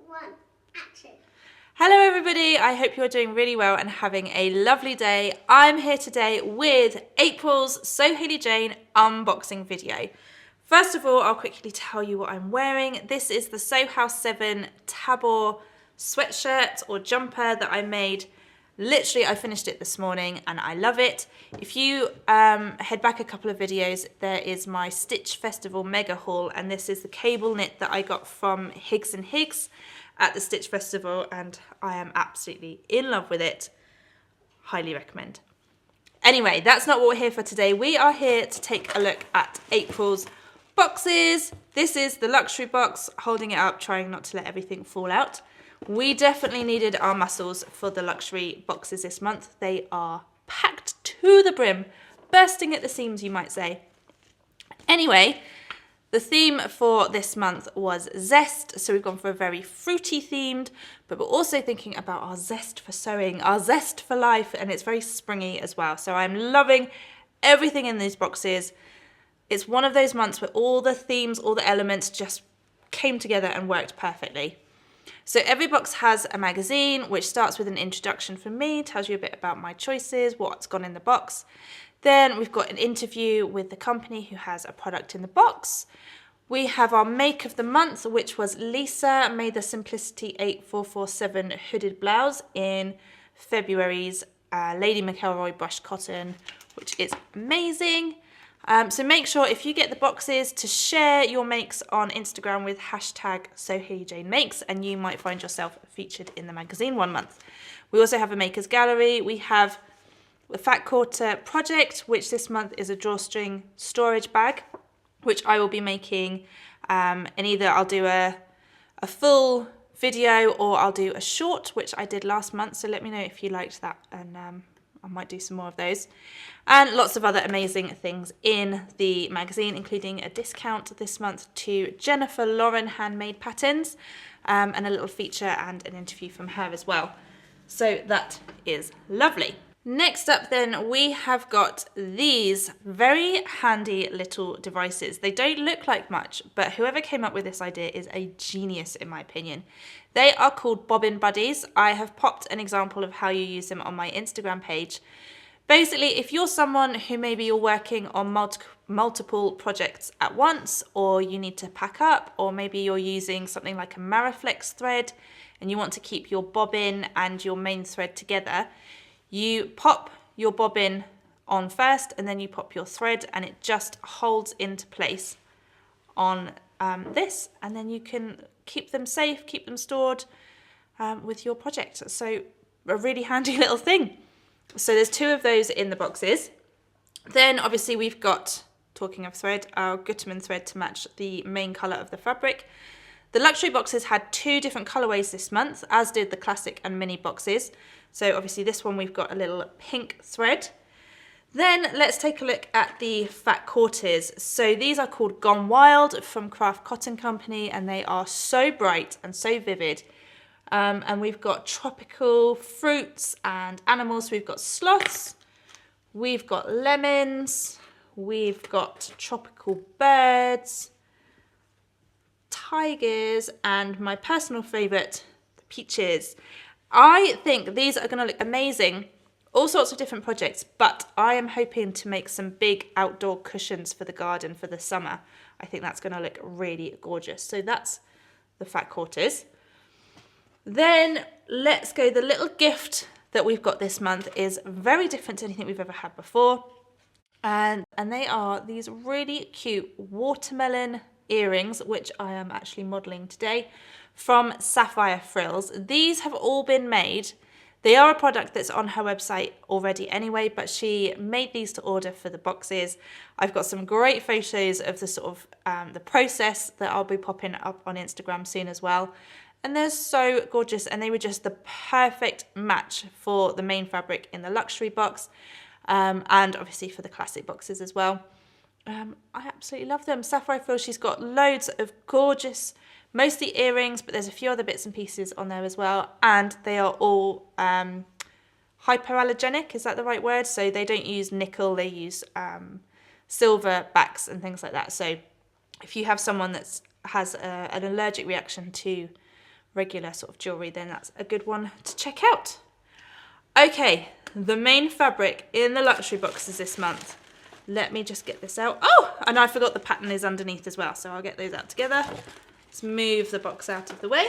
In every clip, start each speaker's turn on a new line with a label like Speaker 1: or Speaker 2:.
Speaker 1: one, action.
Speaker 2: Hello everybody, I hope you're doing really well and having a lovely day. I'm here today with April's SewHayleyJane unboxing video. First of all, I'll quickly tell you what I'm wearing. This is the Sew House 7 Tabor sweatshirt or jumper that I made. Literally, I finished it this morning and I love it. If you head back a couple of videos, there is my Stitch Festival mega haul, and this is the cable knit that I got from Higgs and Higgs at the Stitch Festival, and I am absolutely in love with it. Highly recommend. Anyway, that's not what we're here for today. We are here to take a look at April's boxes. This is the luxury box, holding it up, trying not to let everything fall out. We definitely needed our muscles for the luxury boxes this month. They are packed to the brim, bursting at the seams, you might say. Anyway, the theme for this month was zest, so we've gone for a very fruity themed, but we're also thinking about our zest for sewing, our zest for life, and it's very springy as well. So I'm loving everything in these boxes. It's one of those months where all the themes, all the elements just came together and worked perfectly. So every box has a magazine, which starts with an introduction from me, tells you a bit about my choices, what's gone in the box. Then we've got an interview with the company who has a product in the box. We have our make of the month, which was Lisa made the Simplicity 8447 hooded blouse in February's Lady McElroy brushed cotton, which is amazing. So make sure if you get the boxes to share your makes on Instagram with hashtag SewHayleyJaneMakes, and you might find yourself featured in the magazine one month. We also have a makers gallery. We have the Fat Quarter project, which this month is a drawstring storage bag, which I will be making, and either I'll do a full video or I'll do a short, which I did last month. So let me know if you liked that, and I might do some more of those. And lots of other amazing things in the magazine, including a discount this month to Jennifer Lauren handmade patterns, and a little feature and an interview from her as well. So that is lovely. Next up then, we have got these very handy little devices. They don't look like much, but whoever came up with this idea is a genius in my opinion. They are called bobbin buddies. I have popped an example of how you use them on my Instagram page. Basically, if you're someone who maybe you're working on multiple projects at once, or you need to pack up, or maybe you're using something like a Mariflex thread and you want to keep your bobbin and your main thread together, you pop your bobbin on first and then you pop your thread, and it just holds into place on this, and then you can keep them safe, keep them stored with your project. So a really handy little thing. So there's two of those in the boxes. Then obviously we've got, talking of thread, our Gutermann thread to match the main colour of the fabric. The luxury boxes had two different colourways this month, as did the classic and mini boxes. So obviously this one we've got a little pink thread. Then let's take a look at the Fat Quarters. So these are called Gone Wild from Craft Cotton Company, and they are so bright and so vivid. And we've got tropical fruits and animals. We've got sloths, we've got lemons, we've got tropical birds, tigers, and my personal favourite, the peaches. I think these are going to look amazing, all sorts of different projects, but I am hoping to make some big outdoor cushions for the garden for the summer. I think that's going to look really gorgeous. So that's the Fat Quarters. Then let's go, the little gift that we've got this month is very different to anything we've ever had before. And they are these really cute watermelon earrings, which I am actually modelling today, from Sapphire Frills. These have all been made. They are a product that's on her website already anyway, but she made these to order for the boxes. I've got some great photos of the sort of the process that I'll be popping up on Instagram soon as well. And they're so gorgeous, and they were just the perfect match for the main fabric in the luxury box, and obviously for the classic boxes as well. I absolutely love them. Sapphire Frills, she's got loads of gorgeous, mostly earrings, but there's a few other bits and pieces on there as well, and they are all hypoallergenic, is that the right word? So they don't use nickel, they use silver backs and things like that. So if you have someone that has an allergic reaction to regular sort of jewellery, then that's a good one to check out. Okay, the main fabric in the luxury boxes this month. Let me just get this out. Oh, and I forgot the pattern is underneath as well, so I'll get those out together. Let's move the box out of the way.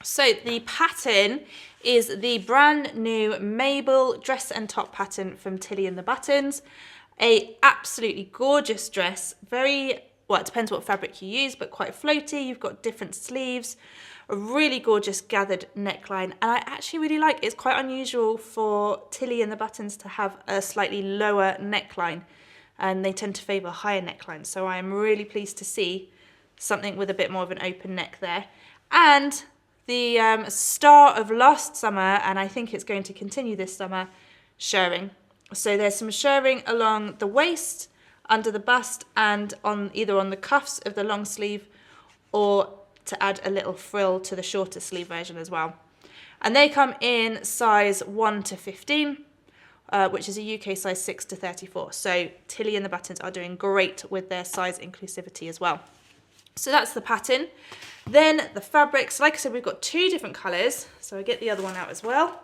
Speaker 2: So the pattern is the brand new Mabel dress and top pattern from Tilly and the Buttons. A absolutely gorgeous dress, very, well, it depends what fabric you use, but quite floaty. You've got different sleeves, a really gorgeous gathered neckline, and I actually really like it. It's quite unusual for Tilly and the Buttons to have a slightly lower neckline, and they tend to favour higher necklines. So I am really pleased to see something with a bit more of an open neck there. And the star of last summer, and I think it's going to continue this summer, shirring. So there's some shirring along the waist, under the bust, and on either on the cuffs of the long sleeve, or to add a little frill to the shorter sleeve version as well. And they come in size 1 to 15, which is a UK size 6 to 34. So Tilly and the Buttons are doing great with their size inclusivity as well. So that's the pattern. Then the fabrics, like I said, we've got 2 different colours. So I get the other one out as well.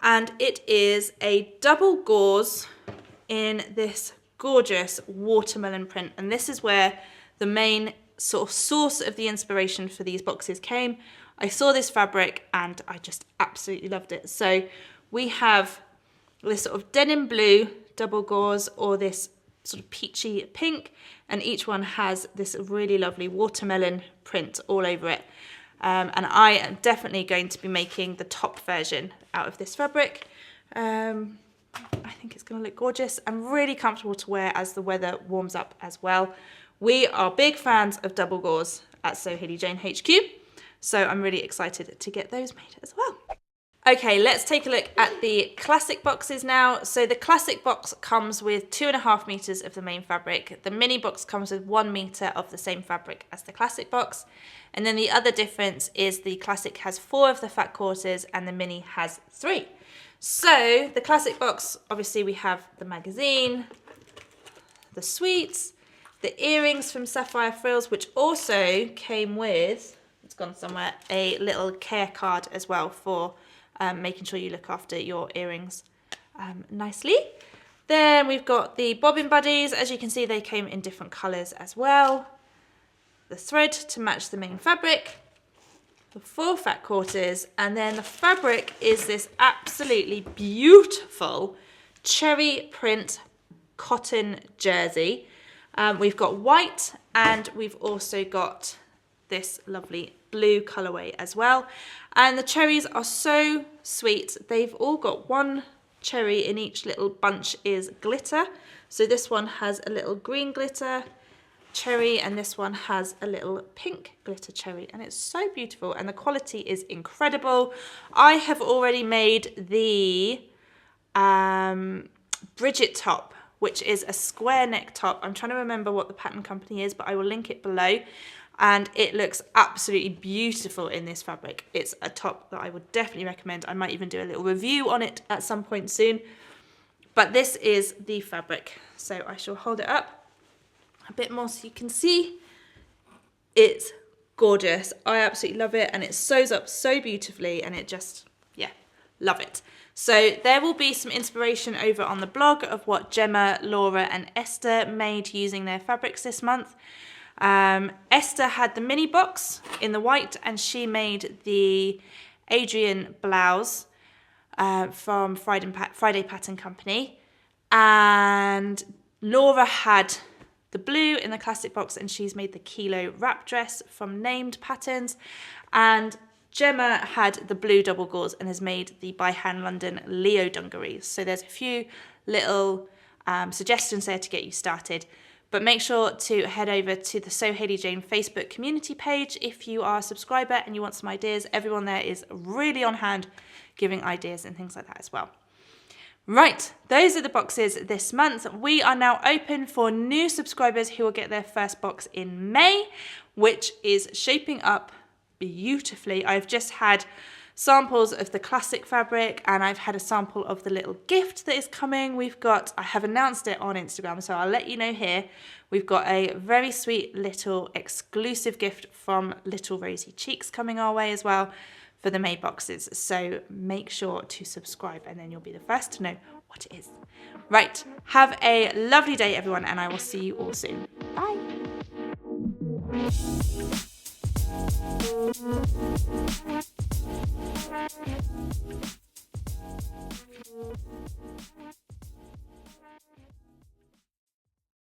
Speaker 2: And it is a double gauze in this gorgeous watermelon print. And this is where the main sort of source of the inspiration for these boxes came. I saw this fabric and I just absolutely loved it. So we have this sort of denim blue double gauze, or this sort of peachy pink, and each one has this really lovely watermelon print all over it. And I am definitely going to be making the top version out of this fabric. I think it's going to look gorgeous and really comfortable to wear as the weather warms up as well. We are big fans of double gauze at SewHayleyJane HQ, so I'm really excited to get those made as well. Okay, let's take a look at the classic boxes now. So the classic box comes with 2.5 meters of the main fabric. The mini box comes with 1 meter of the same fabric as the classic box. And then the other difference is the classic has 4 of the fat quarters and the mini has 3. So the classic box, obviously we have the magazine, the sweets, the earrings from Sapphire Frills, which also came with, it's gone somewhere, a little care card as well for making sure you look after your earrings nicely. Then we've got the bobbin buddies. As you can see, they came in different colours as well. The thread to match the main fabric, the 4 fat quarters, and then the fabric is this absolutely beautiful cherry print cotton jersey. We've got white, and we've also got this lovely blue colourway as well. And the cherries are so sweet. They've all got 1 cherry in each little bunch is glitter. So this one has a little green glitter cherry, and this one has a little pink glitter cherry, and it's so beautiful and the quality is incredible. I have already made the Bridget top, which is a square neck top. I'm trying to remember what the pattern company is, but I will link it below. And it looks absolutely beautiful in this fabric. It's a top that I would definitely recommend. I might even do a little review on it at some point soon. But this is the fabric. So I shall hold it up a bit more so you can see. It's gorgeous. I absolutely love it, and it sews up so beautifully, and it just, yeah, love it. So there will be some inspiration over on the blog of what Gemma, Laura and Esther made using their fabrics this month. Esther had the mini box in the white, and she made the Adrian blouse from Friday Pattern Company, and Laura had the blue in the classic box, and she's made the Kilo wrap dress from Named Patterns, and Gemma had the blue double gauze and has made the By Hand London Leo dungarees. So there's a few little suggestions there to get you started. But make sure to head over to the SewHayleyJane Facebook community page if you are a subscriber and you want some ideas. Everyone there is really on hand giving ideas and things like that as well. Right, those are the boxes this month. We are now open for new subscribers who will get their first box in May, which is shaping up beautifully. I've just had samples of the classic fabric, and I've had a sample of the little gift that is coming. I have announced it on Instagram, so I'll let you know here. We've got a very sweet little exclusive gift from Little Rosy Cheeks coming our way as well for the Made boxes. So make sure to subscribe and then you'll be the first to know what it is. Right, have a lovely day everyone, and I will see you all soon. Bye.